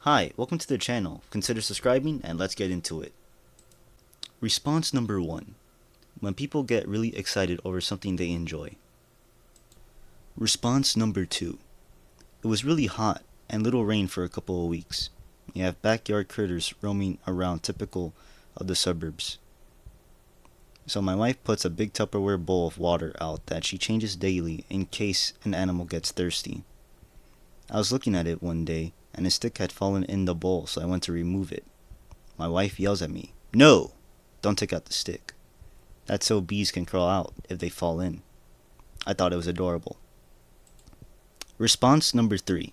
Hi, welcome to the channel. Consider subscribing and let's get into it. Response number 1. When people get really excited over something they enjoy. Response number 2. It was really hot and little rain for a couple of weeks. You have backyard critters roaming around typical of the suburbs. So my wife puts a big Tupperware bowl of water out that she changes daily in case an animal gets thirsty. I was looking at it one day and a stick had fallen in the bowl, so I went to remove it. My wife yells at me, "No! Don't take out the stick. That's so bees can crawl out if they fall in." I thought it was adorable. Response number 3.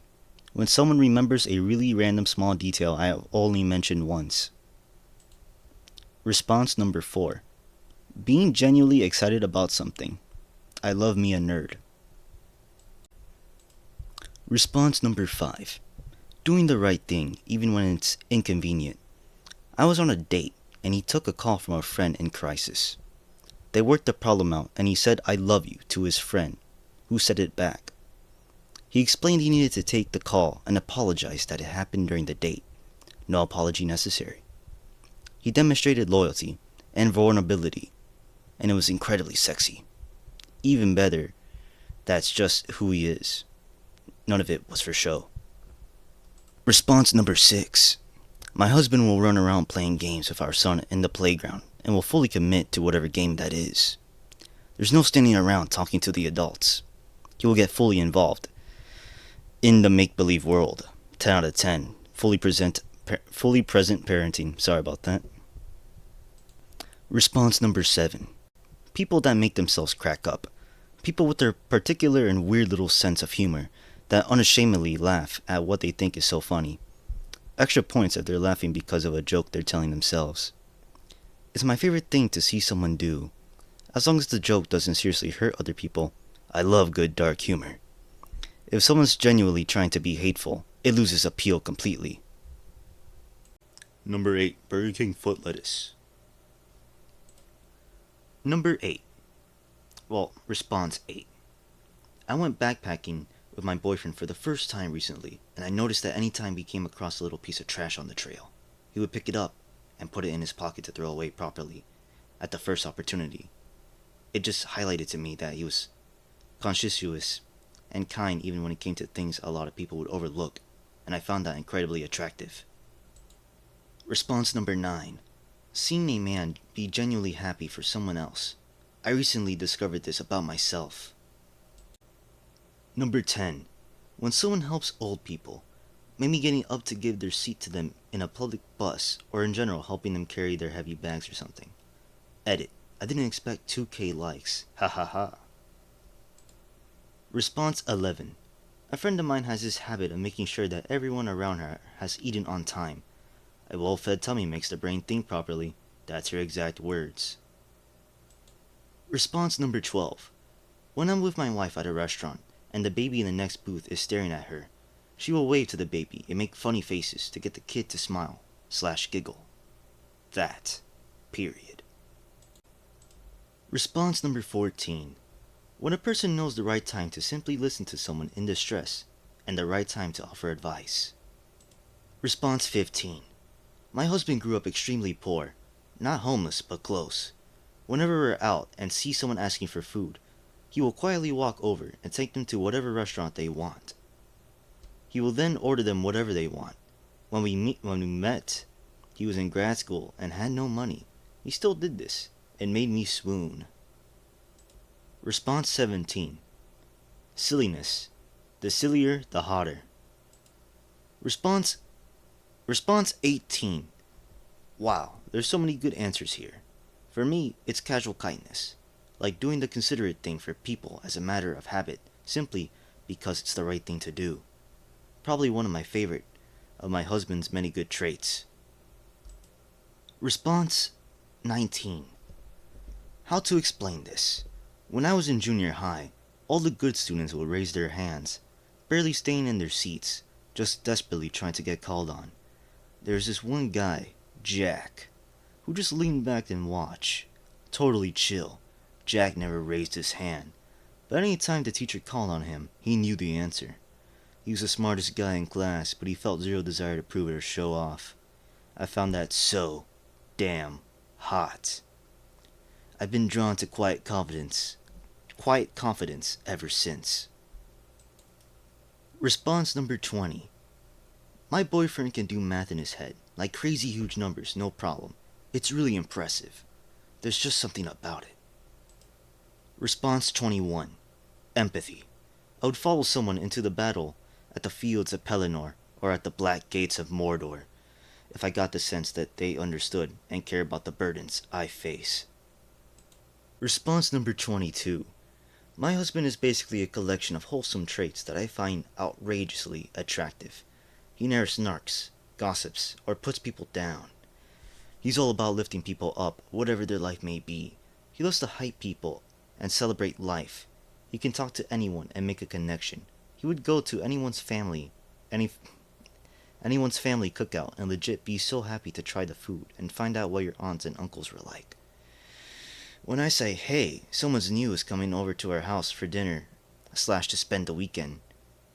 When someone remembers a really random small detail I have only mentioned once. Response number 4. Being genuinely excited about something. I love me a nerd. Response number 5. Doing the right thing even when it's inconvenient. I was on a date and he took a call from a friend in crisis. They worked the problem out and he said "I love you" to his friend, who said it back. He explained he needed to take the call and apologized that it happened during the date. No apology necessary. He demonstrated loyalty and vulnerability, and it was incredibly sexy. Even better, that's just who he is. None of it was for show. Response number 6. My husband will run around playing games with our son in the playground and will fully commit to whatever game that is. There's no standing around talking to the adults. He will get fully involved in the make-believe world. 10 out of 10. Fully present parenting. Sorry about that. Response number 7. People that make themselves crack up. People with their particular and weird little sense of humor that unashamedly laugh at what they think is so funny. Extra points if they're laughing because of a joke they're telling themselves. It's my favorite thing to see someone do. As long as the joke doesn't seriously hurt other people, I love good dark humor. If someone's genuinely trying to be hateful, it loses appeal completely. Number 8. Burger King foot lettuce. Number 8. Response 8. I went backpacking with my boyfriend for the first time recently, and I noticed that anytime we came across a little piece of trash on the trail, he would pick it up and put it in his pocket to throw away properly at the first opportunity. It just highlighted to me that he was conscientious and kind even when it came to things a lot of people would overlook, and I found that incredibly attractive. Response number 9. Seeing a man be genuinely happy for someone else. I recently discovered this about myself. Number 10. When someone helps old people, maybe getting up to give their seat to them in a public bus, or in general helping them carry their heavy bags or something. Edit. I didn't expect 2K likes. Ha ha ha. Response 11. A friend of mine has this habit of making sure that everyone around her has eaten on time. A well-fed tummy makes the brain think properly. That's her exact words. Response number 12. When I'm with my wife at a restaurant, and the baby in the next booth is staring at her, she will wave to the baby and make funny faces to get the kid to smile/giggle. That. Period. Response number 14. When a person knows the right time to simply listen to someone in distress, and the right time to offer advice. Response 15. My husband grew up extremely poor. Not homeless, but close. Whenever we're out and see someone asking for food, he will quietly walk over and take them to whatever restaurant they want. He will then order them whatever they want. When we met, he was in grad school and had no money. He still did this. It made me swoon. Response 17. Silliness. The sillier, the hotter. Response 18. Wow, there's so many good answers here. For me, it's casual kindness. Like doing the considerate thing for people as a matter of habit, simply because it's the right thing to do. Probably one of my favorite of my husband's many good traits. Response 19. How to explain this? When I was in junior high, all the good students would raise their hands, barely staying in their seats, just desperately trying to get called on. There's this one guy, Jack, who just leaned back and watched. Totally chill. Jack never raised his hand, but any time the teacher called on him, he knew the answer. He was the smartest guy in class, but he felt zero desire to prove it or show off. I found that so damn hot. I've been drawn to quiet confidence ever since. Response number 20. My boyfriend can do math in his head, like crazy huge numbers, no problem. It's really impressive. There's just something about it. Response 21. Empathy. I would follow someone into the battle at the fields of Pelennor or at the black gates of Mordor if I got the sense that they understood and care about the burdens I face. Response number 22. My husband is basically a collection of wholesome traits that I find outrageously attractive. He never snarks, gossips, or puts people down. He's all about lifting people up, whatever their life may be. He loves to hype people and celebrate life. He can talk to anyone and make a connection. He would go to anyone's family cookout and legit be so happy to try the food and find out what your aunts and uncles were like. When I say, hey, someone's new is coming over to our house for dinner / to spend the weekend,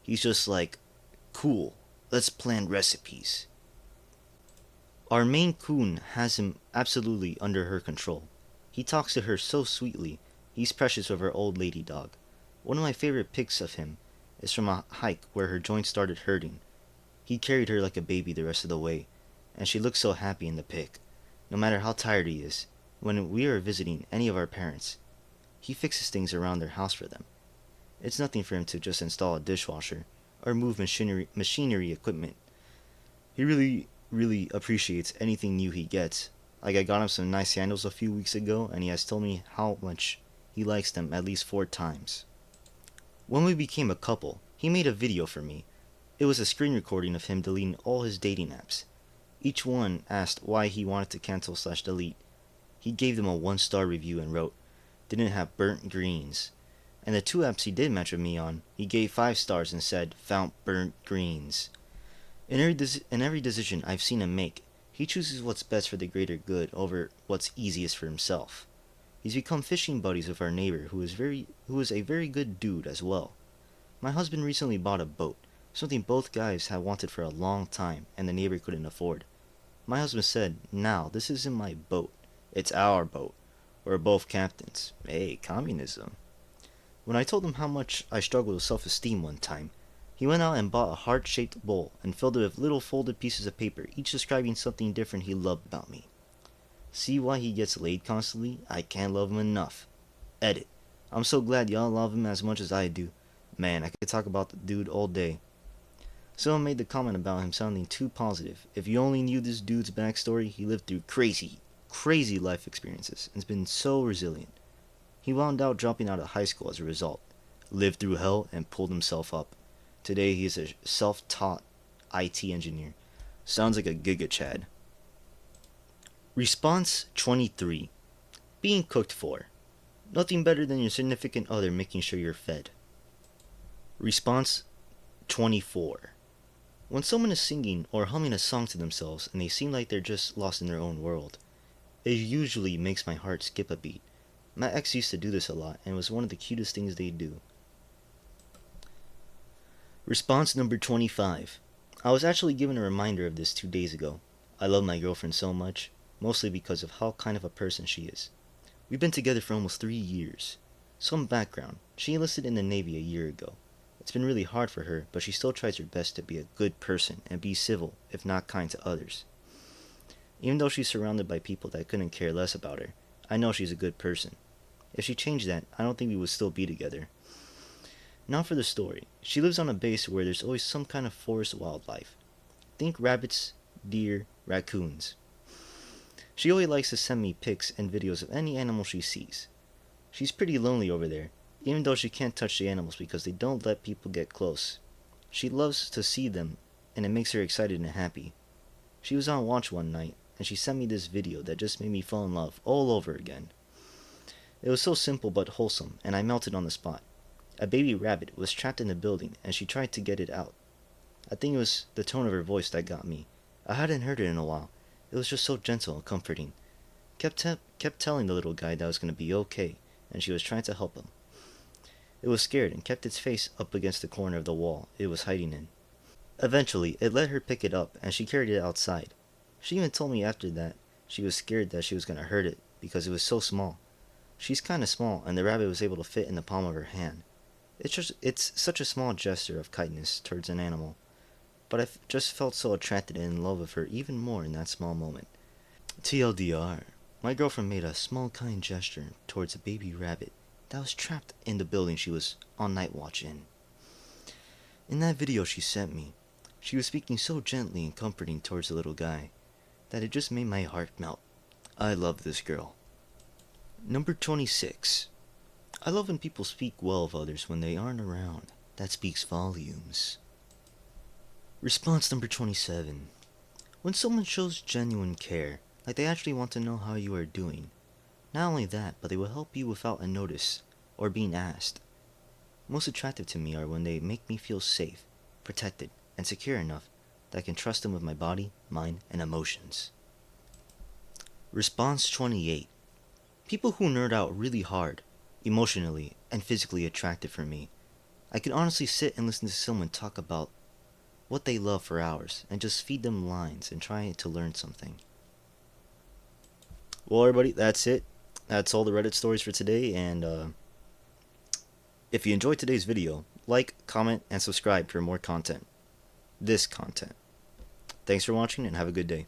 he's just like, cool, let's plan recipes. Our Maine Coon has him absolutely under her control. He talks to her so sweetly. He's precious with our old lady dog. One of my favorite pics of him is from a hike where her joints started hurting. He carried her like a baby the rest of the way, and she looked so happy in the pic. No matter how tired he is, when we are visiting any of our parents, he fixes things around their house for them. It's nothing for him to just install a dishwasher or move machinery equipment. He really appreciates anything new he gets. Like I got him some nice sandals a few weeks ago, and he has told me how much he likes them at least 4 times. When we became a couple, he made a video for me. It was a screen recording of him deleting all his dating apps. Each one asked why he wanted to cancel / delete. He gave them a 1-star review and wrote, didn't have burnt greens. And the 2 apps he did match with me on, he gave 5 stars and said, found burnt greens. In every decision I've seen him make, he chooses what's best for the greater good over what's easiest for himself. He's become fishing buddies with our neighbor who is a very good dude as well. My husband recently bought a boat, something both guys had wanted for a long time and the neighbor couldn't afford. My husband said, now this isn't my boat, it's our boat. We're both captains. Hey, communism. When I told him how much I struggled with self-esteem one time, he went out and bought a heart-shaped bowl and filled it with little folded pieces of paper, each describing something different he loved about me. See why he gets laid constantly? I can't love him enough. Edit. I'm so glad y'all love him as much as I do. Man, I could talk about the dude all day. Someone made the comment about him sounding too positive. If you only knew this dude's backstory, he lived through crazy life experiences and has been so resilient. He wound out dropping out of high school as a result, lived through hell and pulled himself up. Today he is a self-taught IT engineer. Sounds like a Giga Chad. Response 23. Being cooked for. Nothing better than your significant other making sure you're fed. Response 24. When someone is singing or humming a song to themselves and they seem like they're just lost in their own world, it usually makes my heart skip a beat. My ex used to do this a lot and it was one of the cutest things they do. Response number 25. I was actually given a reminder of this 2 days ago. I love my girlfriend so much, mostly because of how kind of a person she is. We've been together for almost 3 years. Some background. She enlisted in the Navy a year ago. It's been really hard for her, but she still tries her best to be a good person and be civil, if not kind to others. Even though she's surrounded by people that couldn't care less about her, I know she's a good person. If she changed that, I don't think we would still be together. Now for the story. She lives on a base where there's always some kind of forest wildlife. Think rabbits, deer, raccoons. She always likes to send me pics and videos of any animal she sees. She's pretty lonely over there, even though she can't touch the animals because they don't let people get close. She loves to see them, and it makes her excited and happy. She was on watch one night, and she sent me this video that just made me fall in love all over again. It was so simple but wholesome, and I melted on the spot. A baby rabbit was trapped in the building, and she tried to get it out. I think it was the tone of her voice that got me. I hadn't heard it in a while. It was just so gentle and comforting. Kept telling the little guy that it was going to be okay, and she was trying to help him. It was scared and kept its face up against the corner of the wall it was hiding in. Eventually, it let her pick it up, and she carried it outside. She even told me after that she was scared that she was going to hurt it because it was so small. She's kind of small, and the rabbit was able to fit in the palm of her hand. It's such a small gesture of kindness towards an animal, but just felt so attracted and in love with her even more in that small moment. TLDR, my girlfriend made a small kind gesture towards a baby rabbit that was trapped in the building she was on night watch in. In that video she sent me, she was speaking so gently and comforting towards the little guy that it just made my heart melt. I love this girl. Number 26. I love when people speak well of others when they aren't around. That speaks volumes. Response number 27. When someone shows genuine care, like they actually want to know how you are doing. Not only that, but they will help you without a notice or being asked. Most attractive to me are when they make me feel safe, protected, and secure enough that I can trust them with my body, mind, and emotions. Response 28. People who nerd out really hard, emotionally and physically attractive for me. I can honestly sit and listen to someone talk about what they love for hours and just feed them lines and try to learn something. Well, everybody, that's it. That's all the Reddit stories for today, and if you enjoyed today's video, like, comment, and subscribe for more content. This content. Thanks for watching and have a good day.